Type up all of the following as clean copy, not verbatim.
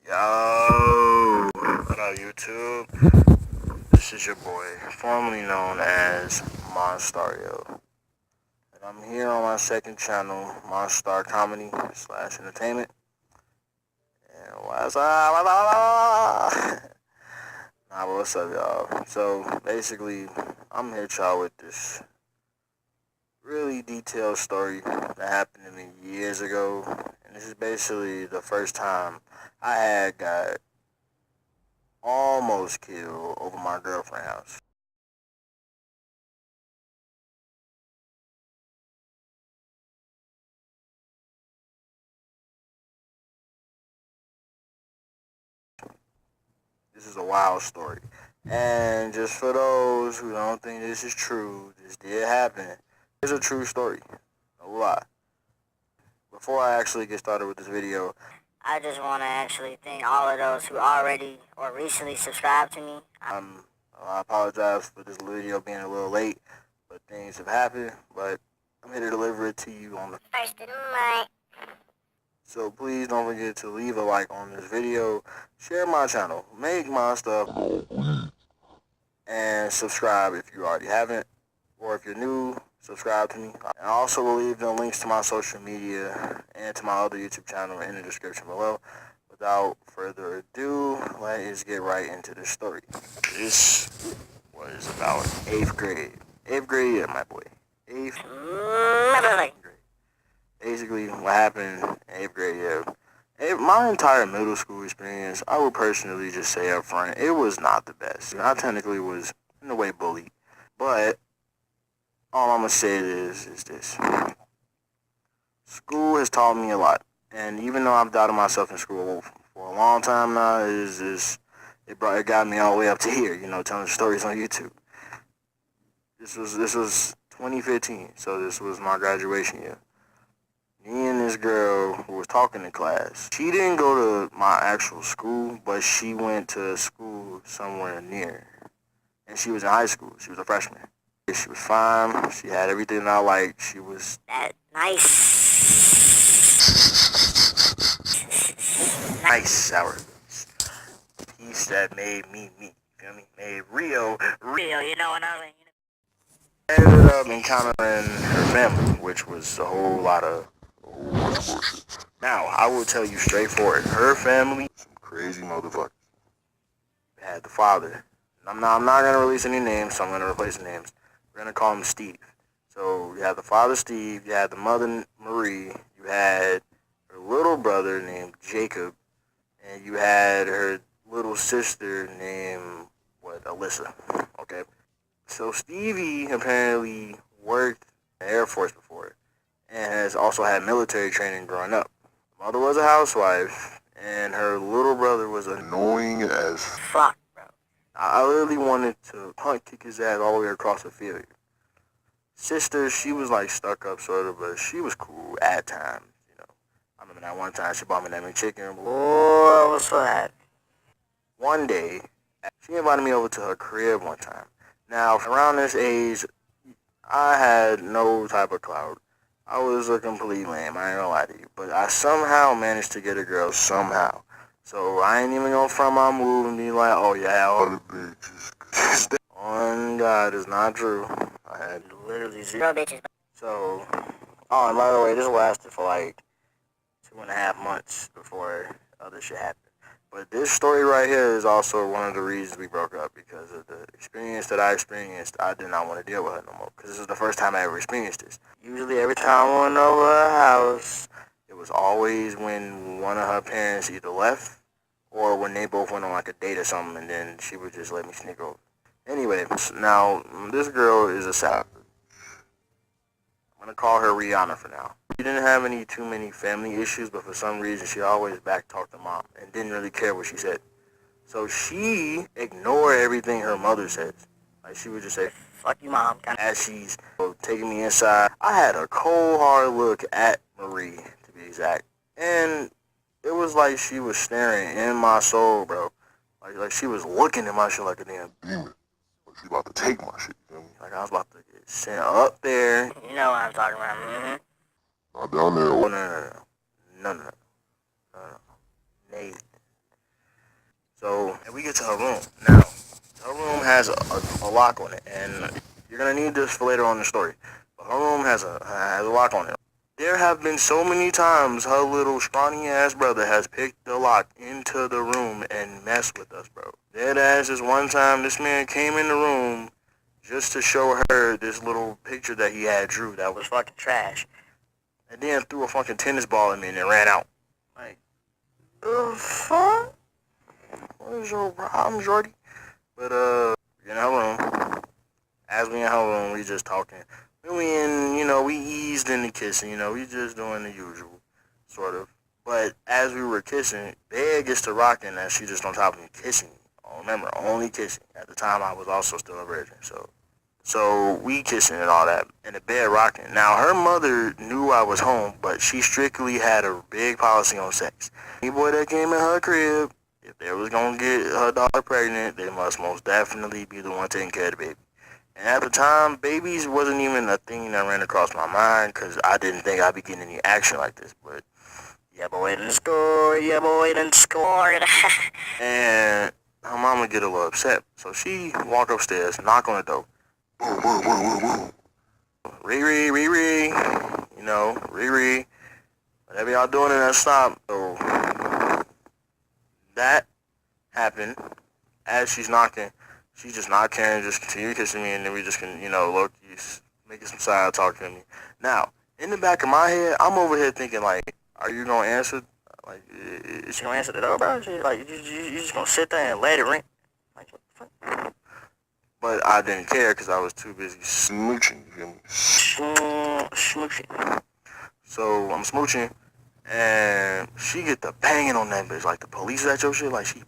Yo, what up, YouTube? This is your boy, formerly known as Monstario, and I'm here on my second channel, Monstar Comedy / Entertainment. And what's up? Nah, but what's up, y'all? So basically, I'm here, y'all, with this really detailed story that happened to me years ago, and this is basically the first time I had got almost killed over my girlfriend's house. This is a wild story. And just for those who don't think this is true, this did happen. It's a true story. No lie. Before I actually get started with this video, I just want to actually thank all of those who already or recently subscribed to me. I apologize for this video being a little late, but things have happened. But I'm here to deliver it to you on the First of the So please don't forget to leave a like on this video, share my channel, make my stuff, and subscribe if you already haven't, or if you're new, subscribe to me. And I also will leave the links to my social media and to my other YouTube channel in the description below. Without further ado, let's get right into the story. This was about 8th grade. 8th grade, yeah, my boy. 8th grade. Basically, what happened in 8th grade, yeah. My entire middle school experience, I would personally just say up front, it was not the best. I technically was, in a way, bullied. But all I'm going to say is this. School has taught me a lot. And even though I've doubted myself in school for a long time now, it got me all the way up to here, telling stories on YouTube. This was 2015, so this was my graduation year. Me and this girl who was talking in class, she didn't go to my actual school, but she went to school somewhere near. And she was in high school. She was a freshman. She was fine. She had everything I liked. She was that nice. nice sour piece that made me me. You feel me? Made real. You know what I mean? I ended up encountering her family, which was a whole lot of bullshit. Now, I will tell you straightforward, her family, some crazy motherfuckers. Had the father. I'm not gonna release any names, so I'm gonna replace the names. We're gonna call him Steve. So you had the father Steve, you had the mother Marie, you had her little brother named Jacob, and you had her little sister named Alyssa. Okay. So Stevie apparently worked in the Air Force before and has also had military training growing up. Mother was a housewife, and her little brother was annoying as fuck, bro. I literally wanted to punt kick his ass all the way across the field. Sister, she was like stuck up sort of, but she was cool at times. I remember that one time she bought me that McChicken. Boy, what's that? One day, she invited me over to her crib one time. Now, around this age, I had no type of clout. I was a complete lame, I ain't gonna lie to you. But I somehow managed to get a girl, somehow. So I ain't even gonna front my move and be like, oh yeah, all the bitches. On God, is not true. I had literally zero bitches. So, oh, and by the way, this lasted for like 2.5 months before other shit happened. But this story right here is also one of the reasons we broke up, because of the experience that I experienced. I did not want to deal with her no more, because this is the first time I ever experienced this. Usually every time I went over her house, it was always when one of her parents either left or when they both went on like a date or something, and then she would just let me sneak over. Anyway, now this girl is a savage. I'm gonna call her Rihanna for now. She didn't have too many family issues, but for some reason she always backtalked her mom and didn't really care what she said. So she ignored everything her mother says. Like she would just say, fuck you, mom. As she's taking me inside, I had a cold hard look at Marie, to be exact. And it was like she was staring in my soul, bro. Like she was looking at my shit like a damn demon. Like she about to take my shit, you feel me? Like I was about to get sent up there. You know what I'm talking about. Mm-hmm. Not down there. Oh, no. No. Nate. So, and we get to her room. Now, her room has a lock on it, and you're gonna need this for later on in the story. But her room has a lock on it. There have been so many times her little scrawny ass brother has picked the lock into the room and messed with us, bro. Dead ass is one time this man came in the room just to show her this little picture that he had drew that was fucking trash. And then threw a fucking tennis ball at me and then ran out. Like, the fuck? What is your problem, Jordy? But, we in her room. As we in her room, we just talking. We eased into kissing, we just doing the usual, sort of. But as we were kissing, bed gets to rocking and she just on top of me kissing me. Remember, only kissing. At the time, I was also still a virgin, so we kissing and all that, and the bed rocking. Now, her mother knew I was home, but she strictly had a big policy on sex. Any boy that came in her crib, if they was gonna get her daughter pregnant, they must most definitely be the one taking care of the baby. And at the time, babies wasn't even a thing that ran across my mind, because I didn't think I'd be getting any action like this, but yeah, boy, done scored, yeah, boy, done scored. And her mama get a little upset, so she walk upstairs, knock on the door. Boom, boom, boom, boom, boom. Riri, Riri, Riri, whatever y'all doing in that stop. So that happened. As she's knocking, she's just not caring, just continue kissing me, and then we just can, low-key making some side talking to me. Now, in the back of my head, I'm over here thinking, like, are you gonna answer? Like, is she gonna answer the door, bro? You just gonna sit there and let it ring? Like, what the fuck? But I didn't care because I was too busy smooching, you feel me? Smooching. So I'm smooching, and she get the banging on that bitch, like the police at your shit, like she.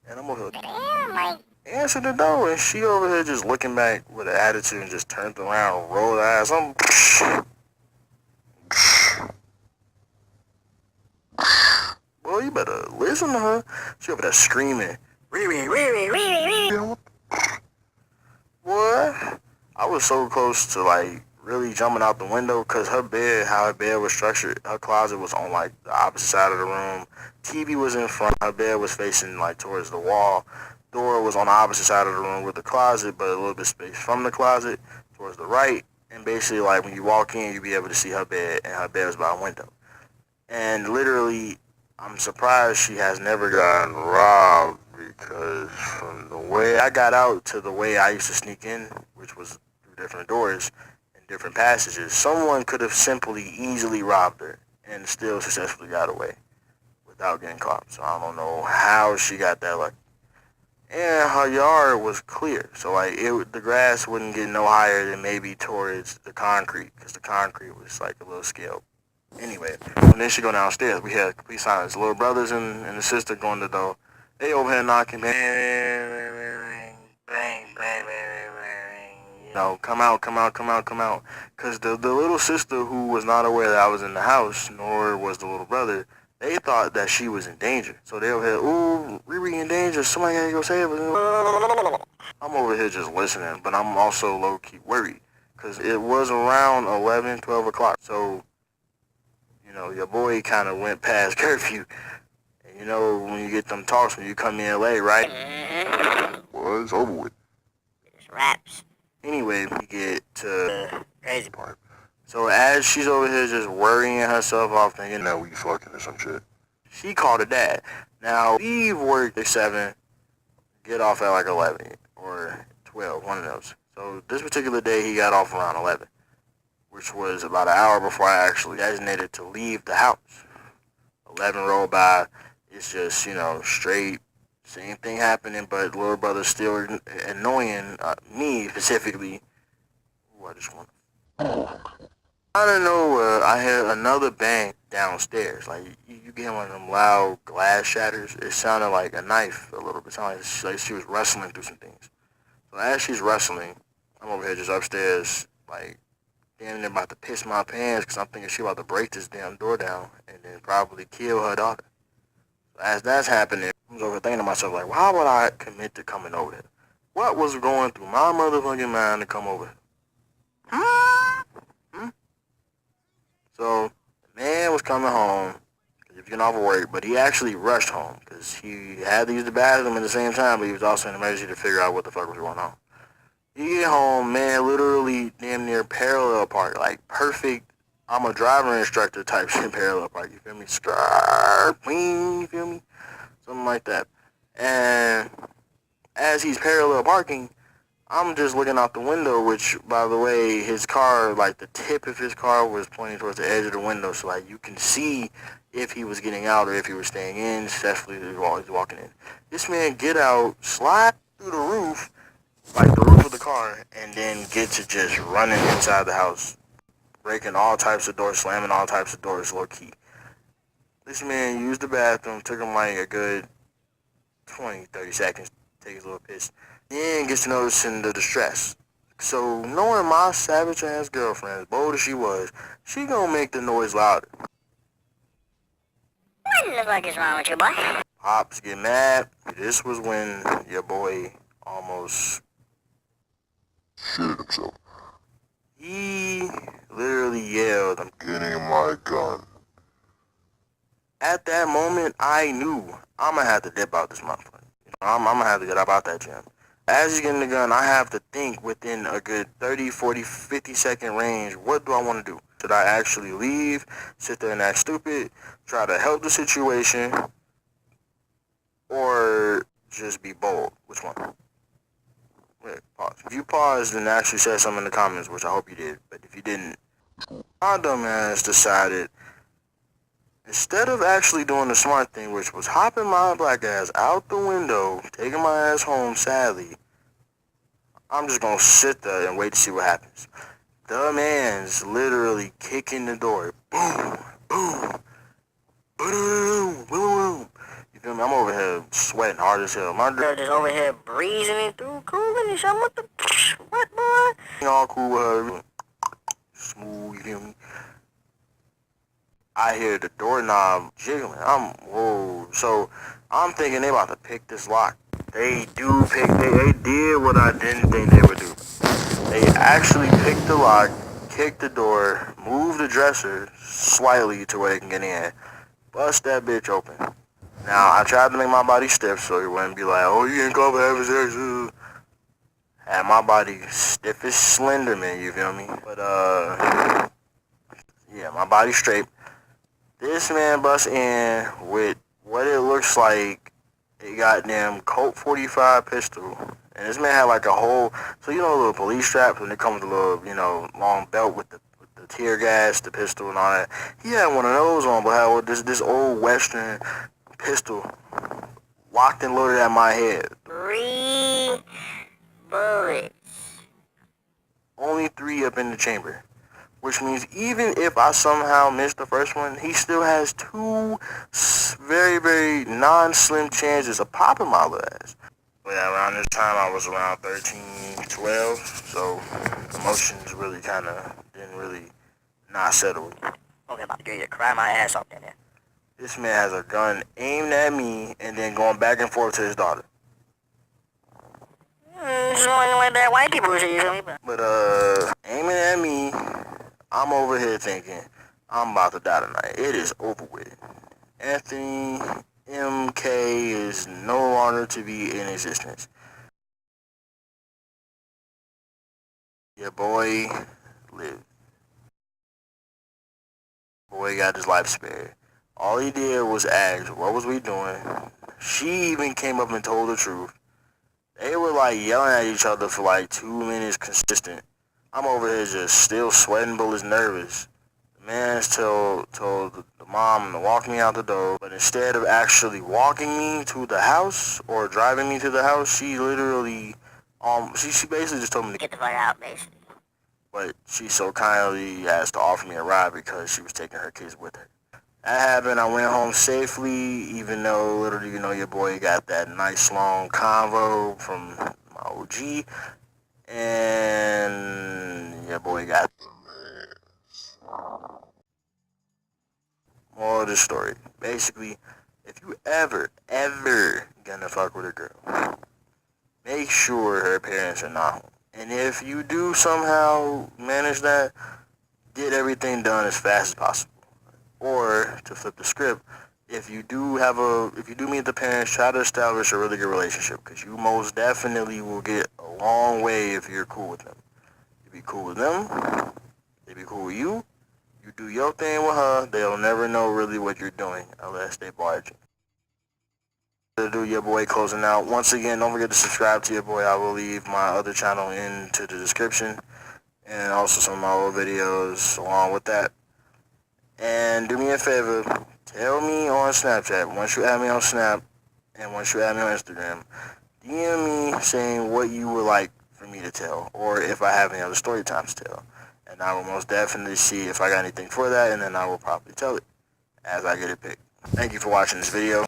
And I'm over here, answer the door, and she over here just looking back with an attitude and just turned around, rolled her eyes. Boy, you better listen to her. She over there screaming, Riri, Riri, Riri, Riri. What? I was so close to like really jumping out the window because how her bed was structured, her closet was on like the opposite side of the room. TV was in front, her bed was facing like towards the wall. Door was on the opposite side of the room with the closet, but a little bit space from the closet towards the right. And basically, like when you walk in, you'd be able to see her bed, and her bed was by a window. And literally, I'm surprised she has never gotten robbed because from the way I got out to the way I used to sneak in, which was through different doors and different passages, someone could have simply easily robbed her and still successfully got away without getting caught. So I don't know how she got that lucky. And her yard was clear, so like the grass wouldn't get no higher than maybe towards the concrete, because the concrete was like a little scale. Anyway, when then she go downstairs, we had complete silence. The little brothers and the sister going to the door. They over here knocking, bang, bang, bang, bang, bang, bang. Come out, come out, come out, come out. Because the little sister who was not aware that I was in the house, nor was the little brother, they thought that she was in danger. So they over here, ooh, Riri in danger, somebody gotta go save her. I'm over here just listening, but I'm also low-key worried. Because it was around 11, 12 o'clock. So, your boy kind of went past curfew. And when you get them talks when you come in late, right? Well, it's over with. It's raps. Anyway, we get to the crazy part. So as she's over here just worrying herself off thinking that we fucking or some shit, she called her dad. Now, Steve worked at 7, get off at like 11 or 12, one of those. So this particular day, he got off around 11, which was about an hour before I actually designated to leave the house. 11 rolled by, it's just, straight, same thing happening, but little brother's still annoying me specifically. Ooh, I just want out of nowhere, I heard another bang downstairs. Like, you get one of them loud glass shatters. It sounded like a knife a little bit. It sounded like she was wrestling through some things. So as she's wrestling, I'm over here just upstairs, like, damn near about to piss my pants because I'm thinking she about to break this damn door down and then probably kill her daughter. So as that's happening, I was over thinking to myself, like, why would I commit to coming over there? What was going through my motherfucking mind to come over here? Hmm? So, the man was coming home. If was getting off of work, but he actually rushed home because he had to use the bathroom at the same time, but he was also in an emergency to figure out what the fuck was going on. He get home, man, literally damn near parallel park, like perfect. I'm a driver instructor type shit parallel park. You feel me? Skrrr, you feel me? Something like that. And as he's parallel parking, I'm just looking out the window, which, by the way, his car, like the tip of his car was pointing towards the edge of the window, so like you can see if he was getting out or if he was staying in, especially while he's walking in. This man get out, slide through the roof, like the roof of the car, and then get to just running inside the house, breaking all types of doors, slamming all types of doors, low key. This man used the bathroom, took him like a good 20, 30 seconds to take his little piss. Then gets to noticing the distress. So knowing my savage ass girlfriend, as bold as she was, she gonna make the noise louder. What the fuck is wrong with you, boy? Pops get mad. This was when your boy almost shit himself. He literally yelled, "I'm getting my gun." At that moment, I knew I'ma have to dip out this motherfucker. I'm gonna have to get up out that gym. As he's getting the gun, I have to think within a good 30, 40, 50-second range, what do I want to do? Should I actually leave, sit there and act stupid, try to help the situation, or just be bold? Which one? Wait, pause. If you paused and actually said something in the comments, which I hope you did, but if you didn't, my dumb ass decided, instead of actually doing the smart thing, which was hopping my black ass out the window, taking my ass home sadly, I'm just gonna sit there and wait to see what happens. The man's literally kicking the door. Boom, boom, boom, boom, boom. You feel me? I'm over here sweating hard as hell. My girl Just over here breezing it through, cooling and shit. What, boy? all cool with her. Smooth, you feel me? I hear the doorknob jiggling. Whoa. So I'm thinking they about to pick this lock. They did what I didn't think they would do. They actually picked the lock, kicked the door, moved the dresser slightly to where they can get in, bust that bitch open. Now, I tried to make my body stiff so it wouldn't be like, oh, you ain't call for having sex. Had my body stiff as Slenderman, you feel me? But, yeah, my body straight. This man busts in with what it looks like a goddamn Colt 45 pistol. And this man had like a whole, so you know, a little police straps, and it comes with a little, long belt with the tear gas, the pistol, and all that. He had one of those on, but had this old Western pistol locked and loaded at my head. 3 bullets. Only 3 up in the chamber. Which means even if I somehow missed the first one, he still has 2 very, very non-slim chances of popping my little ass. But yeah, around this time, I was around 13, 12, so emotions really kind of didn't really not settle. Okay, I'm about to get you to cry my ass off there. This man has a gun aimed at me and then going back and forth to his daughter. It's only like that white people shit, you feel me? But, aiming at me, I'm over here thinking, I'm about to die tonight. It is over with. Anthony MK is no longer to be in existence. Your boy lived. Boy got his life spared. All he did was ask, what was we doing? She even came up and told the truth. They were like yelling at each other for like 2 minutes consistent. I'm over here just still sweating bullets, nervous. The man told the mom to walk me out the door, but instead of actually walking me to the house or driving me to the house, she literally, she basically just told me to Get the fuck out, basically. but she so kindly asked to offer me a ride because she was taking her kids with her. That happened. I went home safely, even though literally, your boy got that nice long convo from my OG, and your boy got moral of the story. Basically, if you ever gonna fuck with a girl, make sure her parents are not home. And if you do somehow manage that, get everything done as fast as possible. Or, to flip the script, if you do meet the parents, try to establish a really good relationship, because you most definitely will get a long way if you're cool with them. You be cool with them, they be cool with you. You do your thing with her, they'll never know really what you're doing unless they barge in. To do your boy closing out. Once again, don't forget to subscribe to your boy. I will leave my other channel into the description, and also some of my old videos along with that. And do me a favor, tell me on Snapchat, once you add me on Snap, and once you add me on Instagram, DM me saying what you would like for me to tell, or if I have any other story times to tell. And I will most definitely see if I got anything for that, and then I will probably tell it as I get it picked. Thank you for watching this video.